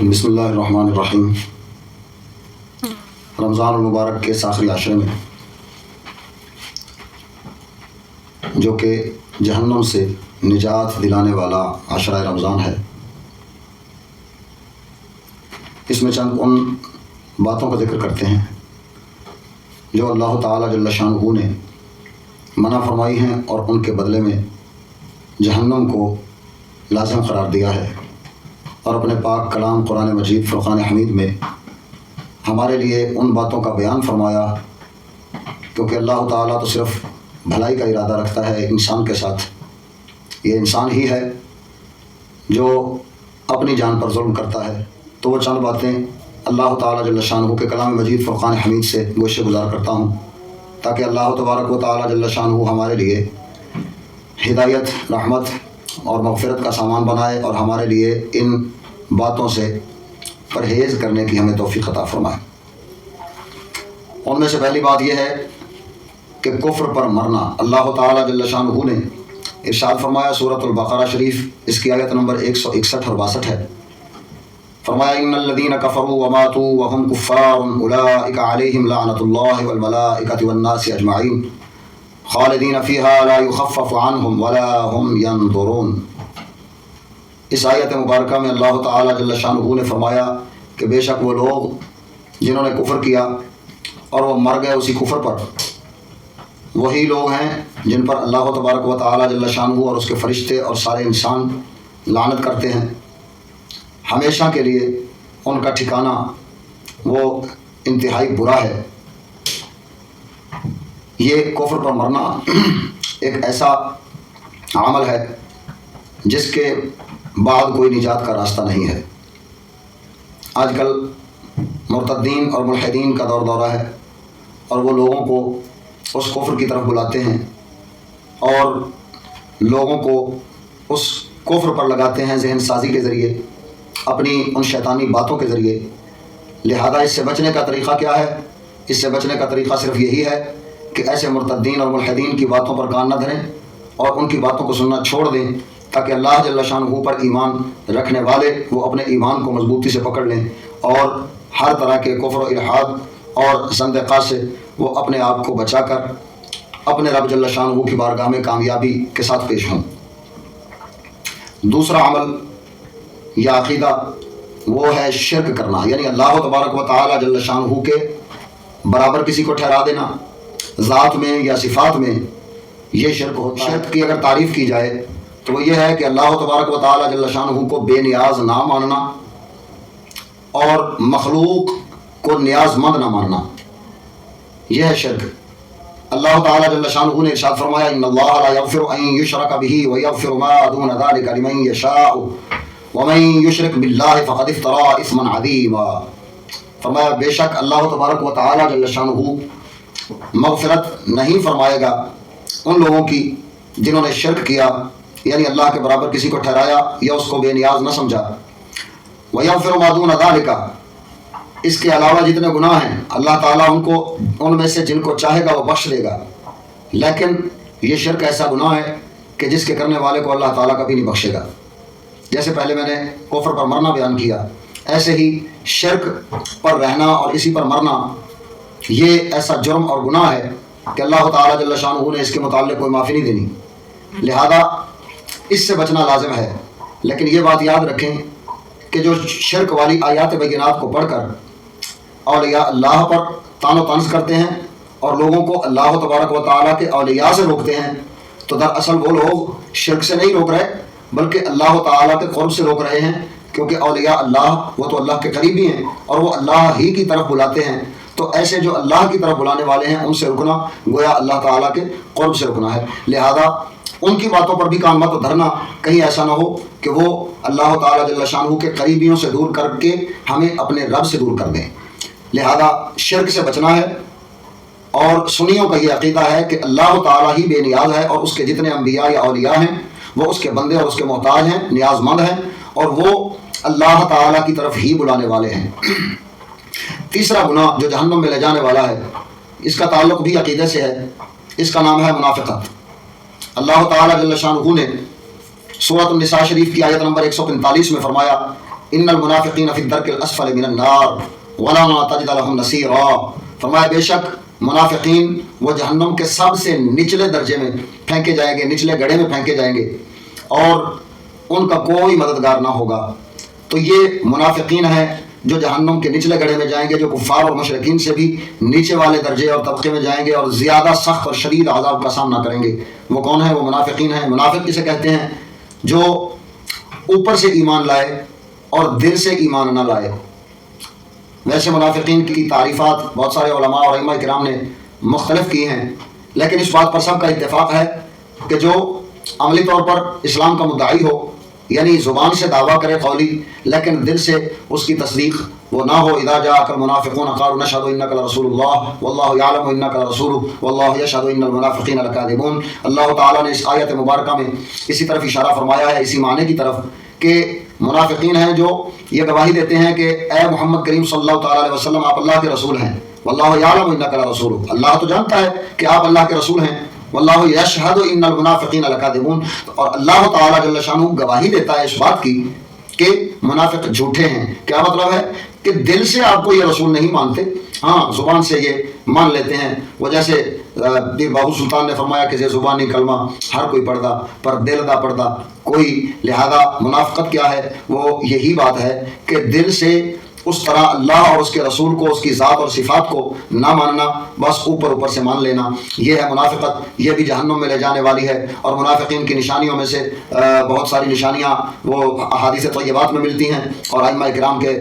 بسم اللہ الرحمن الرحیم۔ رمضان المبارک کے آخری عشرے میں جو کہ جہنم سے نجات دلانے والا عشرہ رمضان ہے، اس میں چند ان باتوں کا ذکر کرتے ہیں جو اللہ تعالیٰ جل شانہ نے منع فرمائی ہیں اور ان کے بدلے میں جہنم کو لازم قرار دیا ہے، اور اپنے پاک کلام قرآن مجید فرقان حمید میں ہمارے لیے ان باتوں کا بیان فرمایا، کیونکہ اللہ تعالیٰ تو صرف بھلائی کا ارادہ رکھتا ہے انسان کے ساتھ۔ یہ انسان ہی ہے جو اپنی جان پر ظلم کرتا ہے، تو وہ چند باتیں اللہ تعالیٰ جل شانہ کے کلام مجید فرقان حمید سے گوشے گزار کرتا ہوں، تاکہ اللہ تبارک و تعالیٰ جل شانہ ہمارے لیے ہدایت، رحمت اور مغفرت کا سامان بنائے، اور ہمارے لیے ان باتوں سے پرہیز کرنے کی ہمیں توفیق عطا فرمائے۔ ان میں سے پہلی بات یہ ہے کہ کفر پر مرنا۔ اللہ تعالیٰ جل شانہ نے ارشاد فرمایا سورۃ البقرہ شریف، اس کی آیت نمبر 161 اور 62 ہے، فرمایا ان الذین کفروا وماتوا وهم کفار اولئک علیہم لعنۃ اللہ والملائکۃ والناس اجمعین خالدین فیہا لا یخفف عنہم ولا هم ینظرون۔ اس آیت مبارکہ میں اللہ تعالیٰ جل شانہ نے فرمایا کہ بے شک وہ لوگ جنہوں نے کفر کیا اور وہ مر گئے اسی کفر پر، وہی لوگ ہیں جن پر اللہ تبارک و تعالیٰ جل شانہ اور اس کے فرشتے اور سارے انسان لعنت کرتے ہیں۔ ہمیشہ کے لیے ان کا ٹھکانہ وہ انتہائی برا ہے۔ یہ کفر پر مرنا ایک ایسا عمل ہے جس کے بعد کوئی نجات کا راستہ نہیں ہے۔ آج کل مرتدین اور ملحدین کا دور دورہ ہے، اور وہ لوگوں کو اس کفر کی طرف بلاتے ہیں اور لوگوں کو اس کفر پر لگاتے ہیں ذہن سازی کے ذریعے، اپنی ان شیطانی باتوں کے ذریعے۔ لہذا اس سے بچنے کا طریقہ کیا ہے؟ اس سے بچنے کا طریقہ صرف یہی ہے کہ ایسے مرتدین اور ملحدین کی باتوں پر کان نہ دھریں اور ان کی باتوں کو سننا چھوڑ دیں، تاکہ اللہ جل شانہ پر ایمان رکھنے والے وہ اپنے ایمان کو مضبوطی سے پکڑ لیں اور ہر طرح کے کفر و الحاد اور زندقہ سے وہ اپنے آپ کو بچا کر اپنے رب جل شانہ کی بارگاہ میں کامیابی کے ساتھ پیش ہوں۔ دوسرا عمل یا عقیدہ وہ ہے شرک کرنا، یعنی اللہ تبارک و تعالیٰ جل شانہ کے برابر کسی کو ٹھہرا دینا ذات میں یا صفات میں، یہ شرک ہوتا ہے۔ شرک کی اگر تعریف کی جائے تو وہ یہ ہے کہ اللہ تبارک و تعالیٰ جل شانہ کو بے نیاز نہ ماننا اور مخلوق کو نیاز مند نہ ماننا، یہ ہے شرک۔ اللہ تعالیٰ جل شانہ نے ارشاد فرمایا ان اللہ لا یغفر ان یشرک بہ ویغفر ما دون ذلک لمن یشاء ومن یشرک باللہ فقد افترى اثما عظیما۔ فرمایا بے شک اللہ تبارک و تعالیٰ جل شانہ مغفرت نہیں فرمائے گا ان لوگوں کی جنہوں نے شرک کیا، یعنی اللہ کے برابر کسی کو ٹھہرایا یا اس کو بے نیاز نہ سمجھا۔ وَيَغْفِرُ مَا دُونَ ذَلِكَ، اس کے علاوہ جتنے گناہ ہیں اللہ تعالیٰ ان میں سے جن کو چاہے گا وہ بخش دے گا، لیکن یہ شرک ایسا گناہ ہے کہ جس کے کرنے والے کو اللہ تعالیٰ کبھی نہیں بخشے گا۔ جیسے پہلے میں نے کفر پر مرنا بیان کیا، ایسے ہی شرک پر رہنا اور اسی پر مرنا یہ ایسا جرم اور گناہ ہے کہ اللہ تعالیٰ جل شانہ نے اس کے متعلق کوئی معافی نہیں دینی، لہذا اس سے بچنا لازم ہے۔ لیکن یہ بات یاد رکھیں کہ جو شرک والی آیات بینات کو پڑھ کر اولیاء اللہ پر طعن و طنز کرتے ہیں اور لوگوں کو اللہ تبارک و تعالیٰ کے اولیاء سے روکتے ہیں، تو دراصل وہ لوگ شرک سے نہیں روک رہے بلکہ اللہ تعالیٰ کے قرب سے روک رہے ہیں، کیونکہ اولیاء اللہ وہ تو اللہ کے قریبی ہیں اور وہ اللہ ہی کی طرف بلاتے ہیں۔ تو ایسے جو اللہ کی طرف بلانے والے ہیں ان سے رکنا گویا اللہ تعالیٰ کے قرب سے رکنا ہے، لہذا ان کی باتوں پر بھی کان مت دھرنا، کہیں ایسا نہ ہو کہ وہ اللہ تعالیٰ جل شانہ کے قریبیوں سے دور کر کے ہمیں اپنے رب سے دور کر دیں۔ لہذا شرک سے بچنا ہے، اور سنیوں کا یہ عقیدہ ہے کہ اللہ تعالیٰ ہی بے نیاز ہے اور اس کے جتنے انبیاء یا اولیاء ہیں وہ اس کے بندے اور اس کے محتاج ہیں، نیاز مند ہیں، اور وہ اللہ تعالیٰ کی طرف ہی بلانے والے ہیں۔ تیسرا گناہ جو جہنم میں لے جانے والا ہے، اس کا تعلق بھی عقیدے سے ہے، اس کا نام ہے منافقت۔ اللہ تعالیٰ جل شانہ نے سورۃ النساء شریف کی آیت نمبر 145 میں فرمایا ان المنافقین فی الدرک الاسفل من النار ولن تجد لهم نصیرا، فرمایا بے شک منافقین وہ جہنم کے سب سے نچلے درجے میں پھینکے جائیں گے، نچلے گڑھے میں پھینکے جائیں گے اور ان کا کوئی مددگار نہ ہوگا۔ تو یہ منافقین ہیں جو جہنم کے نچلے گڑھے میں جائیں گے، جو کفار اور مشرکین سے بھی نیچے والے درجے اور طبقے میں جائیں گے اور زیادہ سخت اور شدید عذاب کا سامنا کریں گے۔ وہ کون ہیں؟ وہ منافقین ہیں۔ منافق کسے کہتے ہیں؟ جو اوپر سے ایمان لائے اور دل سے ایمان نہ لائے۔ ویسے منافقین کی تعریفات بہت سارے علماء اور ائمہ کرام نے مختلف کی ہیں، لیکن اس بات پر سب کا اتفاق ہے کہ جو عملی طور پر اسلام کا مدعی ہو، یعنی زبان سے دعویٰ کرے قولی، لیکن دل سے اس کی تصدیق وہ نہ ہو۔ اذا جاءك المنافقون قالوا نشهد انك لرسول الله والله يعلم انك لرسوله والله يشهد ان المنافقين لكاذبون۔ اللہ تعالیٰ نے اس آیت مبارکہ میں اسی طرف اشارہ فرمایا ہے، اسی معنی کی طرف کہ منافقین ہیں جو یہ گواہی دیتے ہیں کہ اے محمد کریم صلی اللہ تعالیٰ علیہ وسلم آپ اللہ کے رسول ہیں۔ واللہ یعلم انک لرسول، اللہ تو جانتا ہے کہ آپ اللہ کے رسول ہیں۔ واللہ یشہد ان المنافقین لکاذبون، اور اللہ تعالیٰ جل شانہ گواہی دیتا ہے اس بات کی کہ منافق جھوٹے ہیں۔ کیا مطلب ہے؟ کہ دل سے آپ کو یہ رسول نہیں مانتے، ہاں زبان سے یہ مان لیتے ہیں۔ وہ جیسے پیر باہو سلطان نے فرمایا کہ یہ زبانی کلمہ ہر کوئی پڑھدا پر دل دا پڑھدا کوئی، لہذا منافقت کیا ہے؟ وہ یہی بات ہے کہ دل سے اس طرح اللہ اور اس کے رسول کو، اس کی ذات اور صفات کو نہ ماننا، بس اوپر اوپر سے مان لینا، یہ ہے منافقت۔ یہ بھی جہنم میں لے جانے والی ہے، اور منافقین کی نشانیوں میں سے بہت ساری نشانیاں وہ احادیث طیبات میں ملتی ہیں اور ائمہ کرام کے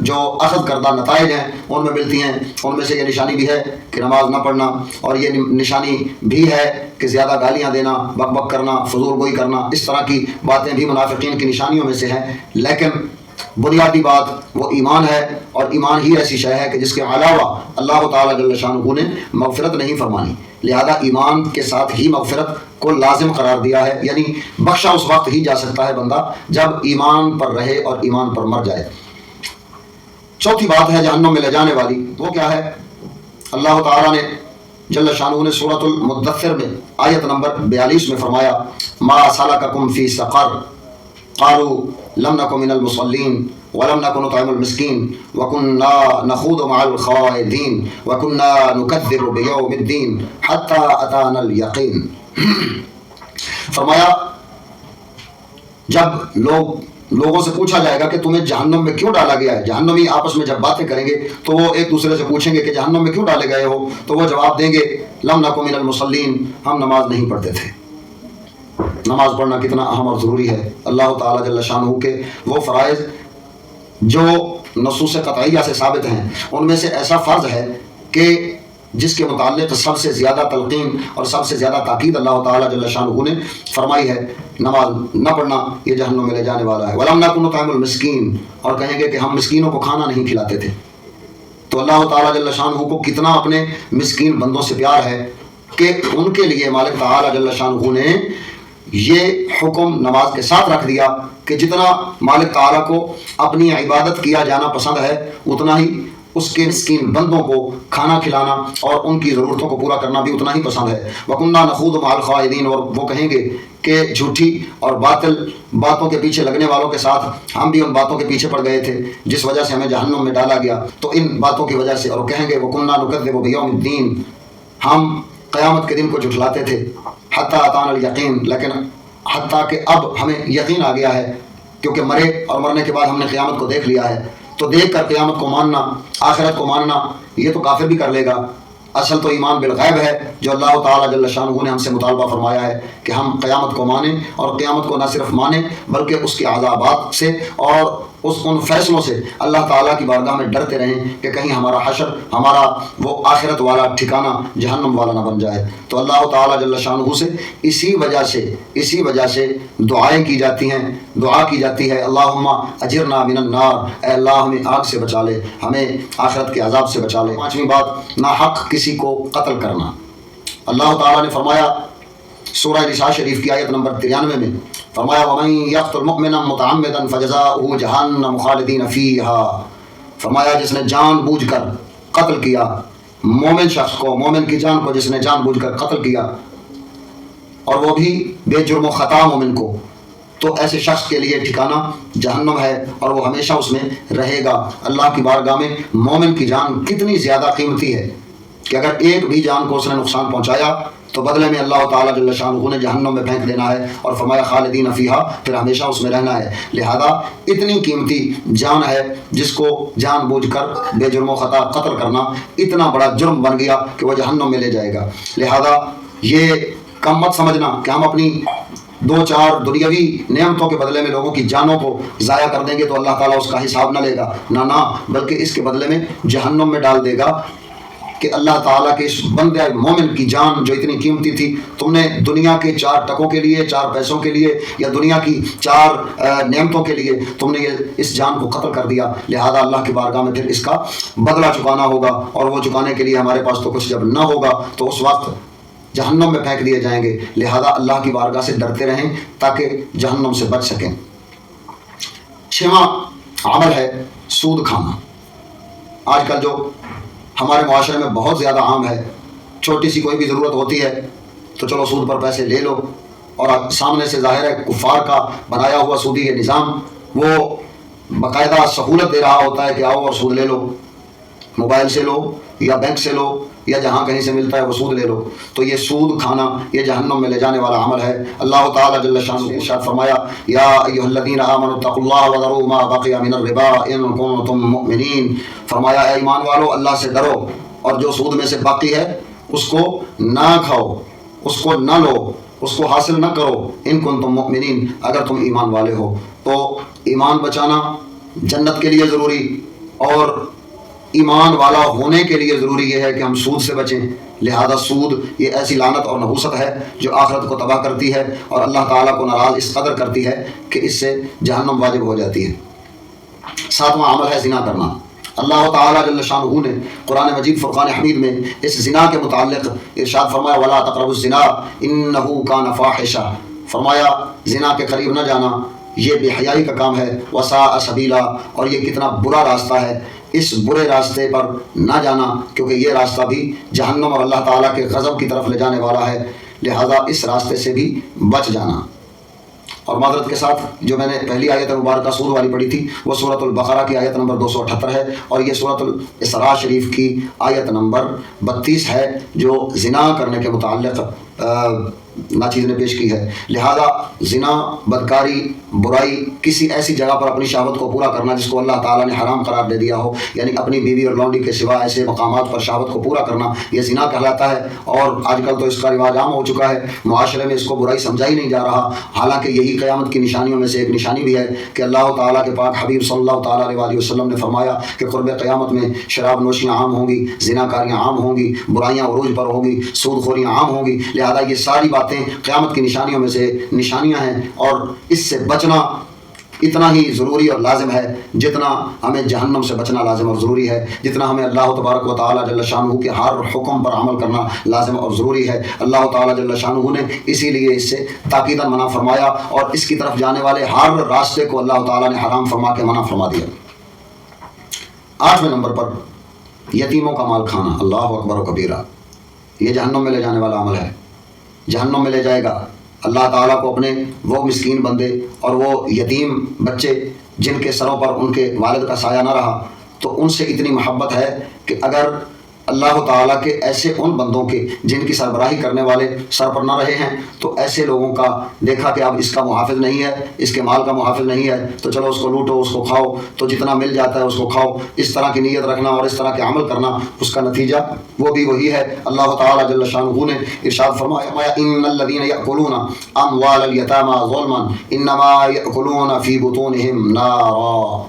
جو اخذ کردہ نتائج ہیں ان میں ملتی ہیں۔ ان میں سے یہ نشانی بھی ہے کہ نماز نہ پڑھنا، اور یہ نشانی بھی ہے کہ زیادہ گالیاں دینا، بک بک کرنا، فضول گوئی کرنا، اس طرح کی باتیں بھی منافقین کی نشانیوں میں سے ہیں۔ لیکن بنیادی بات وہ ایمان ہے، اور ایمان ہی ایسی شے ہے کہ جس کے علاوہ اللہ تعالیٰ جل شانہ نے مغفرت نہیں فرمانی، لہذا ایمان کے ساتھ ہی مغفرت کو لازم قرار دیا ہے، یعنی بخشا اس وقت ہی جا سکتا ہے بندہ جب ایمان پر رہے اور ایمان پر مر جائے۔ چوتھی بات ہے جہنم میں لے جانے والی، وہ کیا ہے؟ اللہ تعالیٰ نے جل شانہ نے سورۃ المدثر میں آیت نمبر 42 میں فرمایا ما سلککم فی سقر قالوا لم نکن من المصلین ولم نکن نطعم المسکین وکنا نخوض مع الخائضین وکنا نکذب بیوم الدین حتی اتانا الیقین۔ فرمایا جب لوگوں سے پوچھا جائے گا کہ تمہیں جہنم میں کیوں ڈالا گیا ہے، جہنمی آپس میں جب باتیں کریں گے تو وہ ایک دوسرے سے پوچھیں گے کہ جہنم میں کیوں ڈالے گئے ہو، تو وہ جواب دیں گے لم نکن من المصلین، ہم نماز نہیں پڑھتے تھے۔ نماز پڑھنا کتنا اہم اور ضروری ہے۔ اللہ تعالیٰ جل شانہ کے وہ فرائض جو نصوص قطعیہ سے ثابت ہیں، ان میں سے ایسا فرض ہے کہ جس کے متعلق سب سے زیادہ تلقین اور سب سے زیادہ تاکید اللہ تعالیٰ جل شانہ نے فرمائی ہے، نماز نہ پڑھنا یہ جہنم میں لے جانے والا ہے۔ وَلَمْ نَكُن نُطْعِمُ الْمِسْكِينَ، اور کہیں گے کہ ہم مسکینوں کو کھانا نہیں کھلاتے تھے۔ تو اللہ تعالیٰ جل شانہ کو کتنا اپنے مسکین بندوں سے پیار ہے کہ ان کے لیے مالک تعالیٰ جل شانہ نے یہ حکم نماز کے ساتھ رکھ دیا کہ جتنا مالک تعالیٰ کو اپنی عبادت کیا جانا پسند ہے، اتنا ہی اس کے مسکین بندوں کو کھانا کھلانا اور ان کی ضرورتوں کو پورا کرنا بھی اتنا ہی پسند ہے۔ وَكُنَّا نَخُوضُ مَعَ الْخَائِضِينَ، اور وہ کہیں گے کہ جھوٹی اور باطل باتوں کے پیچھے لگنے والوں کے ساتھ ہم بھی ان باتوں کے پیچھے پڑ گئے تھے جس وجہ سے ہمیں جہنم میں ڈالا گیا، تو ان باتوں کی وجہ سے۔ اور کہیں گے وَكُنَّا نُكَذِّبُ بِيَوْمِ الدِّينِ، ہم قیامت کے دن کو جھٹلاتے تھے۔ حتیٰ اتانا الیقین، لیکن حتیٰ کہ اب ہمیں یقین آ گیا ہے کیونکہ مرے اور مرنے کے بعد ہم نے قیامت کو دیکھ لیا ہے۔ تو دیکھ کر قیامت کو ماننا، آخرت کو ماننا، یہ تو کافر بھی کر لے گا۔ اصل تو ایمان بالغیب ہے جو اللہ تعالیٰ جل شانہ نے ہم سے مطالبہ فرمایا ہے کہ ہم قیامت کو مانیں، اور قیامت کو نہ صرف مانیں بلکہ اس کے عذابات سے اور ان فیصلوں سے اللہ تعالیٰ کی بارگاہ میں ڈرتے رہیں کہ کہیں ہمارا حشر، ہمارا وہ آخرت والا ٹھکانہ جہنم والا نہ بن جائے۔ تو اللہ تعالیٰ جل شانہ سے اسی وجہ سے دعائیں کی جاتی ہیں، دعا کی جاتی ہے اللہم اجرنا من النار، اے اللہ ہمیں آگ سے بچا لے، ہمیں آخرت کے عذاب سے بچا لے۔ پانچویں بات، ناحق کسی کو قتل کرنا۔ اللہ تعالیٰ نے فرمایا سورہ نساء شریف کی آیت نمبر 93 میں فرمایا وَمَن يَقْتُلْ مُؤْمِنًا مُتَعَمِّدًا فَجَزَاؤُهُ جَهَنَّمُ خَالِدِينَ فِيهَا، فرمایا جس نے جان بوجھ کر قتل کیا مومن شخص کو، مومن کی جان کو جس نے جان بوجھ کر قتل کیا، اور وہ بھی بے جرم و خطا مومن کو، تو ایسے شخص کے لیے ٹھکانہ جہنم ہے اور وہ ہمیشہ اس میں رہے گا۔ اللہ کی بارگاہ میں مومن کی جان کتنی زیادہ قیمتی ہے کہ اگر ایک بھی جان کو اس نے نقصان پہنچایا تو بدلے میں اللہ تعالیٰ جل شانہ نے جہنم میں پھینک دینا ہے، اور فرمایا خالدین فیہا، پھر ہمیشہ اس میں رہنا ہے۔ لہذا اتنی قیمتی جان ہے جس کو جان بوجھ کر بے جرم و خطا قتل کرنا اتنا بڑا جرم بن گیا کہ وہ جہنم میں لے جائے گا۔ لہذا یہ کم مت سمجھنا کہ ہم اپنی دو چار دنیاوی نعمتوں کے بدلے میں لوگوں کی جانوں کو ضائع کر دیں گے تو اللہ تعالیٰ اس کا حساب نہ لے گا، نہ بلکہ اس کے بدلے میں جہنم میں ڈال دے گا کہ اللہ تعالیٰ کے اس بندے مومن کی جان جو اتنی قیمتی تھی، تم نے دنیا کے 4 ٹکوں کے لیے، 4 پیسوں کے لیے، یا دنیا کی 4 نعمتوں کے لیے تم نے اس جان کو قتل کر دیا۔ لہذا اللہ کی بارگاہ میں پھر اس کا بدلہ چکانا ہوگا، اور وہ چکانے کے لیے ہمارے پاس تو کچھ جب نہ ہوگا تو اس وقت جہنم میں پھینک دیے جائیں گے۔ لہذا اللہ کی بارگاہ سے ڈرتے رہیں تاکہ جہنم سے بچ سکیں۔ 6واں عمل ہے سود کھانا۔ آج کل جو ہمارے معاشرے میں بہت زیادہ عام ہے، چھوٹی سی کوئی بھی ضرورت ہوتی ہے تو چلو سود پر پیسے لے لو، اور سامنے سے ظاہر ہے کفار کا بنایا ہوا سودی یہ نظام وہ باقاعدہ سہولت دے رہا ہوتا ہے کہ آؤ اور سود لے لو، موبائل سے لو یا بینک سے لو یا جہاں کہیں سے ملتا ہے وہ سود لے لو۔ تو یہ سود کھانا یہ جہنم میں لے جانے والا عمل ہے۔ اللہ تعالیٰ جل شانہ نے ارشاد فرمایا، یا ایھا الذین آمنوا اتقوا اللہ وذروا ما بقی من الربا ان کنتم مؤمنین، فرمایا اے ایمان والو اللہ سے ڈرو اور جو سود میں سے باقی ہے اس کو نہ کھاؤ، اس کو نہ لو، اس کو حاصل نہ کرو، ان کنتم مؤمنین، اگر تم ایمان والے ہو۔ تو ایمان بچانا جنت کے لیے ضروری، اور ایمان والا ہونے کے لیے ضروری یہ ہے کہ ہم سود سے بچیں۔ لہذا سود یہ ایسی لعنت اور نحوست ہے جو آخرت کو تباہ کرتی ہے اور اللہ تعالیٰ کو ناراض اس قدر کرتی ہے کہ اس سے جہنم واجب ہو جاتی ہے۔ 7واں عمل ہے زنا کرنا۔ اللہ تعالیٰ جل شانہ نے قرآن مجید فرقان حمید میں اس زنا کے متعلق ارشاد فرمایا، وَلَا تَقْرَبُوا الزِّنَا إِنَّهُ كَانَ فَاحِشَةً، فرمایا زنا کے قریب نہ جانا، یہ بے حیائی کا کام ہے، وَسَاءَ سَبِيلًا، اور یہ کتنا برا راستہ ہے، اس برے راستے پر نہ جانا کیونکہ یہ راستہ بھی جہنم اور اللہ تعالیٰ کے غضب کی طرف لے جانے والا ہے۔ لہذا اس راستے سے بھی بچ جانا۔ اور معذرت کے ساتھ جو میں نے پہلی آیت مبارکہ سود والی پڑھی تھی وہ سورۃ البقرہ کی آیت نمبر 278 ہے، اور یہ سورۃ الاسراء شریف کی آیت نمبر 32 ہے جو زنا کرنے کے متعلق ناچیز نے پیش کی ہے۔ لہذا زنا، بدکاری، برائی، کسی ایسی جگہ پر اپنی شہوت کو پورا کرنا جس کو اللہ تعالیٰ نے حرام قرار دے دیا ہو، یعنی اپنی بیوی اور لونڈی کے سوا ایسے مقامات پر شہوت کو پورا کرنا، یہ زنا کہلاتا ہے۔ اور آج کل تو اس کا رواج عام ہو چکا ہے، معاشرے میں اس کو برائی سمجھا ہی نہیں جا رہا، حالانکہ یہی قیامت کی نشانیوں میں سے ایک نشانی بھی ہے کہ اللہ تعالیٰ کے پاک حبیب صلی اللہ تعالیٰ علیہ وسلم نے فرمایا کہ قرب قیامت میں شراب نوشیاں عام ہوں گی، زنا کاریاں عام ہوں گی، برائیاں عروج پر ہوں گی، سود خوریاں عام ہوں گی۔ لہذا یہ ساری باتیں قیامت کی نشانیوں میں سے نشانیاں ہیں، اور اس سے بچنا اتنا ہی ضروری اور لازم ہے جتنا ہمیں جہنم سے بچنا لازم اور ضروری ہے، جتنا ہمیں اللہ تبارک و تعالیٰ جل شانہ کے ہر حکم پر عمل کرنا لازم اور ضروری ہے۔ اللہ تعالیٰ جل شانہ نے اسی لیے اس سے تاکیداً منع فرمایا، اور اس کی طرف جانے والے ہر راستے کو اللہ تعالیٰ نے حرام فرما کے منع فرما دیا۔ 8ویں نمبر پر یتیموں کا مال کھانا، اللہ اکبر و کبیرہ، یہ جہنم میں لے جانے والا عمل ہے، جہنم میں لے جائے گا۔ اللہ تعالیٰ کو اپنے وہ مسکین بندے اور وہ یتیم بچے جن کے سروں پر ان کے والد کا سایہ نہ رہا، تو ان سے اتنی محبت ہے کہ اگر اللہ تعالیٰ کے ایسے ان بندوں کے جن کی سربراہی کرنے والے سر پر نہ رہے ہیں، تو ایسے لوگوں کا دیکھا کہ اب اس کا محافظ نہیں ہے، اس کے مال کا محافظ نہیں ہے، تو چلو اس کو لوٹو، اس کو کھاؤ، تو جتنا مل جاتا ہے اس کو کھاؤ، اس طرح کی نیت رکھنا اور اس طرح کے عمل کرنا، اس کا نتیجہ وہ بھی وہی ہے۔ اللہ تعالیٰ جل شانہ نے ارشاد فرمایا، ان الذین یأکلون اموال الیتامی ظلما انما یأکلون فی بطونہم نارا،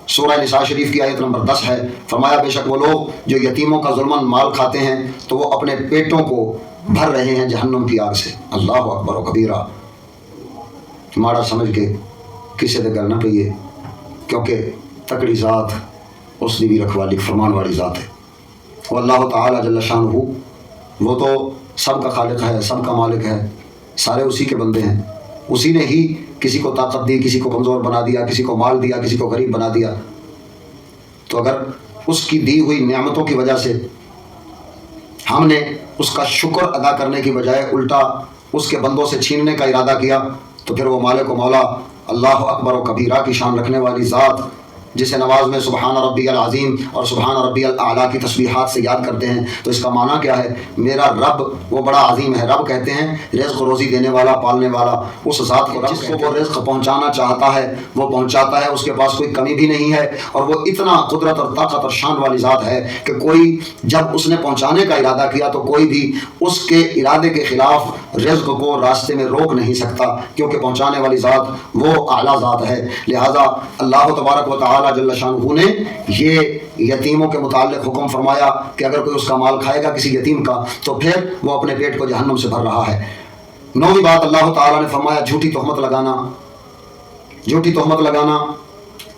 سورہ نساء شریف کی آیت نمبر 10 ہے۔ فرمایا بے شک وہ لوگ جو یتیموں کا ظلماً مال کھاتے ہیں تو وہ اپنے پیٹوں کو بھر رہے ہیں جہنم کی آگ سے۔ اللہ اکبر و کبیرہ، ماڑا سمجھ کے کسی دے گل نہ پئیے، کیونکہ تکڑی ذات اس دی بھی رکھوالی فرمان والی ذات ہے۔ وہ اللہ تعالیٰ جل شانہ وہ تو سب کا خالق ہے، سب کا مالک ہے، سارے اسی کے بندے ہیں، اسی نے ہی کسی کو طاقت دی، کسی کو کمزور بنا دیا، کسی کو مال دیا، کسی کو غریب بنا دیا۔ تو اگر اس کی دی ہوئی نعمتوں کی وجہ سے ہم نے اس کا شکر ادا کرنے کی بجائے الٹا اس کے بندوں سے چھیننے کا ارادہ کیا تو پھر وہ مالک و مولا اللہ اکبر و کبیرہ کی شان رکھنے والی ذات جسے نماز میں سبحان ربی العظیم اور سبحان ربی الاعلیٰ کی تسبیحات سے یاد کرتے ہیں، تو اس کا معنی کیا ہے؟ میرا رب وہ بڑا عظیم ہے۔ رب کہتے ہیں رزق روزی دینے والا، پالنے والا، اس ذات کو جس کو وہ رزق پہنچانا چاہتا ہے وہ پہنچاتا ہے، اس کے پاس کوئی کمی بھی نہیں ہے، اور وہ اتنا قدرت اور طاقت اور شان والی ذات ہے کہ کوئی جب اس نے پہنچانے کا ارادہ کیا تو کوئی بھی اس کے ارادے کے خلاف رزق کو راستے میں روک نہیں سکتا، کیونکہ پہنچانے والی ذات وہ اعلیٰ ذات ہے۔ لہٰذا اللہ تبارک و تعالی جل شانہ نے یہ یتیموں کے متعلق حکم فرمایا کہ اگر کوئی اس کا مال کھائے گا کسی یتیم کا تو پھر وہ اپنے پیٹ کو جہنم سے بھر رہا ہے۔ نویں بات اللہ تعالیٰ نے فرمایا جھوٹی تہمت لگانا۔ جھوٹی تہمت لگانا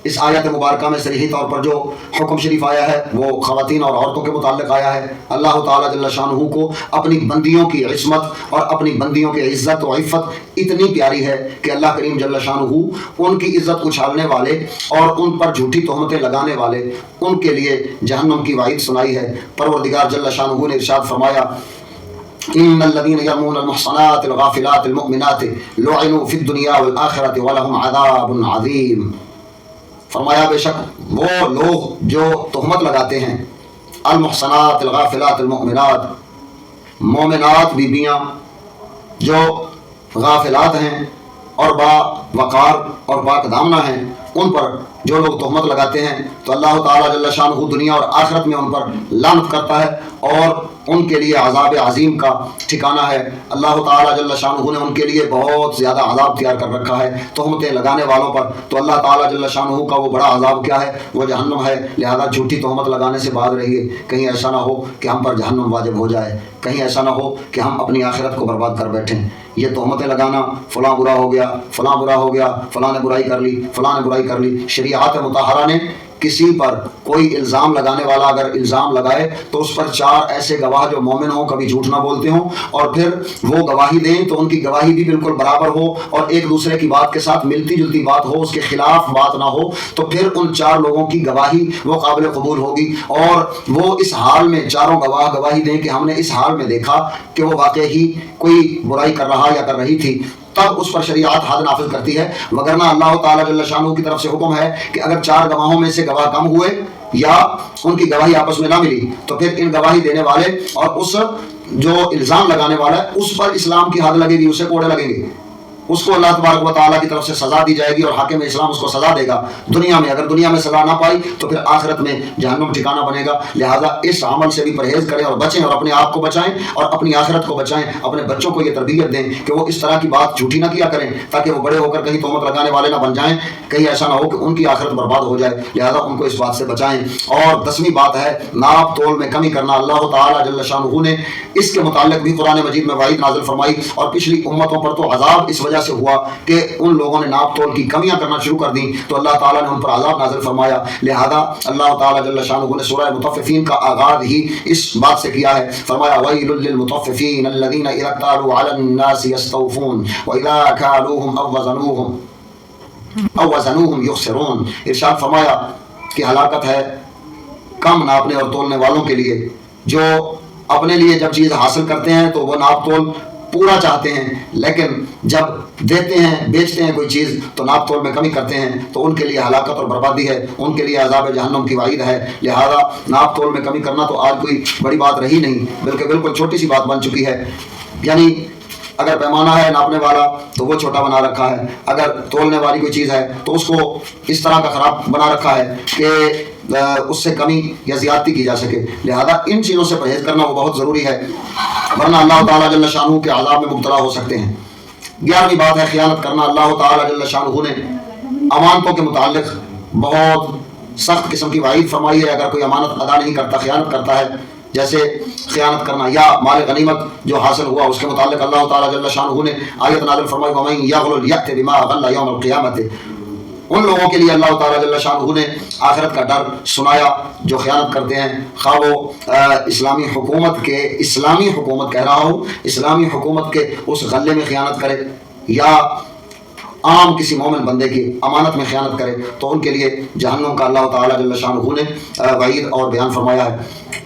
اس آیت مبارکہ میں صریحی طور پر جو حکم شریف آیا ہے وہ خواتین اور عورتوں کے متعلق آیا ہے۔ اللہ تعالیٰ جل شانہ کو اپنی بندیوں کی عصمت اور اپنی بندیوں کی عزت و عفت اتنی پیاری ہے کہ اللہ کریم جل شانہ ان کی عزت اچھالنے والے اور ان پر جھوٹی تہمتیں لگانے والے ان کے لیے جہنم کی وعید سنائی ہے۔ پروردگار جل شانہ نے ارشاد فرمایا ان الذين يرمون المحصنات الغافلات المؤمنات لعنوا في الدنيا والآخرة ولهم عذاب عظيم۔ فرمایا بے شک وہ لوگ جو تہمت لگاتے ہیں المحصنات الغافلات المؤمنات، مومنات بیبیاں جو غافلات ہیں اور با وقار اور پاک دامنہ ہیں، ان پر جو لوگ تہمت لگاتے ہیں تو اللہ تعالیٰ جل شانہ دنیا اور آخرت میں ان پر لعنت کرتا ہے اور ان کے لیے عذاب عظیم کا ٹھکانہ ہے۔ اللہ تعالیٰ جل شانہ نے ان کے لیے بہت زیادہ عذاب تیار کر رکھا ہے تہمتیں لگانے والوں پر۔ تو اللہ تعالیٰ جل شانہ کا وہ بڑا عذاب کیا ہے؟ وہ جہنم ہے۔ لہذا جھوٹی تہمت لگانے سے باز رہیے، کہیں ایسا نہ ہو کہ ہم پر جہنم واجب ہو جائے، کہیں ایسا نہ ہو کہ ہم اپنی آخرت کو برباد کر بیٹھیں۔ یہ تہمتیں لگانا فلاں برا ہو گیا، فلاں برا ہو گیا، فلاں نے برائی کر لی، فلاں نے برائی کر لی۔ شریعت مطہرہ نے کسی پر کوئی الزام لگانے والا اگر الزام لگائے تو اس پر 4 ایسے گواہ جو مومن ہوں، کبھی جھوٹ نہ بولتے ہوں، اور پھر وہ گواہی دیں تو ان کی گواہی بھی بالکل برابر ہو اور ایک دوسرے کی بات کے ساتھ ملتی جلتی بات ہو، اس کے خلاف بات نہ ہو، تو پھر ان 4 لوگوں کی گواہی وہ قابل قبول ہوگی، اور وہ اس حال میں چاروں گواہ گواہی دیں کہ ہم نے اس حال میں دیکھا کہ وہ واقعی کوئی برائی کر رہا یا کر رہی تھی، تب اس پر شریعت حد نافذ کرتی ہے۔ وگرنہ اللہ تعالیٰ جل شانہ کی طرف سے حکم ہے کہ اگر 4 گواہوں میں سے گواہ کم ہوئے یا ان کی گواہی آپس میں نہ ملی تو پھر ان گواہی دینے والے اور اس جو الزام لگانے والا ہے اس پر اسلام کی حد لگے گی، اسے کوڑے لگیں گے، اس کو اللہ تبارک و تعالیٰ کی طرف سے سزا دی جائے گی اور حاکم اسلام اس کو سزا دے گا دنیا میں۔ اگر دنیا میں سزا نہ پائی تو پھر آخرت میں جہنم ٹھکانہ بنے گا۔ لہٰذا اس عمل سے بھی پرہیز کریں اور بچیں، اور اپنے آپ کو بچائیں اور اپنی آخرت کو بچائیں۔ اپنے بچوں کو یہ تربیت دیں کہ وہ اس طرح کی بات جھوٹی نہ کیا کریں تاکہ وہ بڑے ہو کر کہیں تہمت لگانے والے نہ بن جائیں، کہیں ایسا نہ ہو کہ ان کی آخرت برباد ہو جائے۔ لہٰذا ان کو اس بات سے بچائیں۔ اور 10ویں بات ہے ناپ تول میں کمی کرنا۔ اللہ تعالیٰ جل شانہ نے اس کے متعلق بھی قرآن مجید میں وعید نازل فرمائی، اور پچھلی امتوں پر تو عذاب اس وجہ سے ہوا کہ ان لوگوں نے ناپ تول کی کمیاں کرنا شروع کر دیں تو اللہ تعالیٰ نے ان پر عذاب نازل فرمایا۔ لہذا اللہ تعالیٰ جل شانہ نے سورہ مطففین کا آغاز ہی اس بات سے کیا ہے، فرمایا وَيْلٌ لِّلْمُطَفِّفِينَ الَّذِينَ إِذَا اكْتَالُوا عَلَى النَّاسِ يَسْتَوْفُونَ وَإِذَا كَالُوهُمْ أَوْ وَزَنُوهُمْ يُخْسِرُونَ۔ ارشاد فرمایا کہ ہلاکت ہے کم ناپنے اور تولنے والوں کے لیے، جو اپنے لیے جب چیز حاصل کرتے ہیں تو وہ ناپ تول پورا چاہتے ہیں، لیکن جب دیتے ہیں بیچتے ہیں کوئی چیز تو ناپ تول میں کمی کرتے ہیں، تو ان کے لیے ہلاکت اور بربادی ہے، ان کے لیے عذاب جہنم کی وعید ہے۔ لہذا ناپ تول میں کمی کرنا تو آج کوئی بڑی بات رہی نہیں، بلکہ بالکل چھوٹی سی بات بن چکی ہے۔ یعنی اگر پیمانہ ہے ناپنے والا تو وہ چھوٹا بنا رکھا ہے، اگر تولنے والی کوئی چیز ہے تو اس کو اس طرح کا خراب بنا رکھا ہے کہ اس سے کمی یا زیادتی کی جا سکے۔ لہذا ان چیزوں سے پرہیز کرنا وہ بہت ضروری ہے، ورنہ اللہ تعالیٰ جل شانہ کے عذاب میں مبتلا ہو سکتے ہیں۔ 11ویں بات ہے خیانت کرنا۔ اللہ تعالیٰ جل شانہ نے امانتوں کے متعلق بہت سخت قسم کی وعید فرمائی ہے۔ اگر کوئی امانت ادا نہیں کرتا، خیانت کرتا ہے، جیسے خیانت کرنا یا مال غنیمت جو حاصل ہوا اس کے متعلق اللہ تعالیٰ جل شانہ نے آیت نازل فرمائی وَمَن يَغْلُلْ يَأْتِ بِمَا غَلَّ يَوْمَ الْقِيَامَةِ۔ ان لوگوں کے لیے اللہ تعالیٰ جل شانہ نے آخرت کا ڈر سنایا جو خیانت کرتے ہیں، خواہ وہ اسلامی حکومت کہہ رہا ہوں، اسلامی حکومت کے اس غلے میں خیانت کرے یا عام کسی مومن بندے کی امانت میں خیانت کرے، تو ان کے لیے جہنم کا اللہ تعالیٰ جل شانہ نے وعید اور بیان فرمایا ہے۔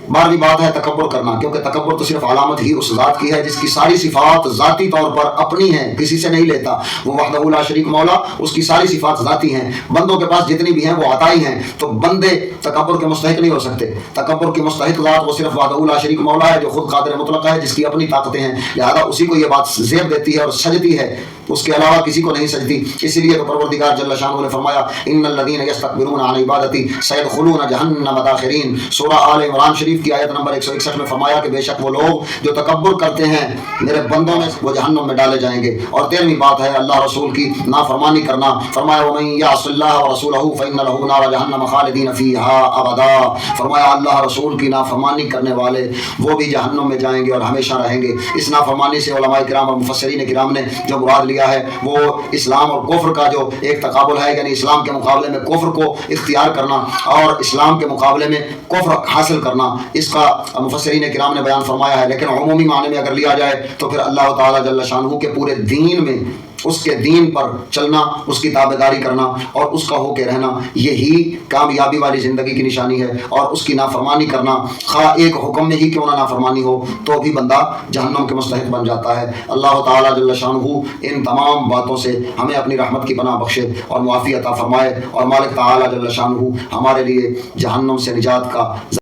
12ویں بات ہے تکبر کرنا، کیونکہ تکبر تو صرف علامت ہی اس ذات کی ہے جس کی ساری صفات ذاتی طور پر اپنی ہیں، کسی سے نہیں لیتا، وہ وحدہ لا شریک مولا، اس کی ساری صفات ذاتی ہیں، بندوں کے پاس جتنی بھی ہیں وہ عطائی ہیں، تو بندے تکبر کے مستحق نہیں ہو سکتے۔ تکبر کی مستحق ذات وہ صرف وحدہ لا شریک مولا ہے جو خود قادر مطلق ہے، جس کی اپنی طاقتیں ہیں، لہذا اسی کو یہ بات زیب دیتی ہے اور سجتی ہے، اس کے علاوہ کسی کو نہیں سجتی۔ اسی لیے تو پروردگار جل شانہ نے فرمایا ان الذین یستکبرون عن عبادتی سیدخلون جہنم داخرین۔ سورہ آل عمران شریف کی آیت نمبر 161 میں فرمایا کہ بے شک وہ لوگ جو تکبر کرتے ہیں میرے بندوں میں وہ جہنم میں ڈالے جائیں گے۔ اور 13ویں بات ہے اللہ رسول کی نافرمانی کرنا، فرمایا ومن یعص اللہ ورسولہ فإن لہ نار جہنم خالدین فیہا ابدا۔ فرمایا اللہ رسول کی نافرمانی کرنے والے وہ بھی جہنم میں جائیں گے اور ہمیشہ رہیں گے۔ اس نافرمانی سے علماء کرام اور مفسرین کرام نے جو مراد لیا ہے وہ اسلام اور کفر کا جو ایک تقابل ہے، یعنی اسلام کے مقابلے میں کفر کو اختیار کرنا اور اسلام کے مقابلے میں کفر حاصل کرنا، اس کا مفسرین کرام نے بیان فرمایا ہے۔ لیکن عمومی معنی میں اگر لیا جائے تو پھر اللہ تعالیٰ جل شانہ کے پورے دین میں اس کے دین پر چلنا، اس کی تابعداری کرنا اور اس کا ہو کے رہنا، یہی کامیابی والی زندگی کی نشانی ہے۔ اور اس کی نافرمانی کرنا، خواہ ایک حکم میں ہی کیوں نہ نافرمانی ہو، تو بھی بندہ جہنم کے مستحق بن جاتا ہے۔ اللہ تعالیٰ جل شانہ ان تمام باتوں سے ہمیں اپنی رحمت کی پناہ بخشے اور معافی عطا فرمائے، اور مالک تعالیٰ جل شانہ ہمارے لیے جہنم سے نجات کا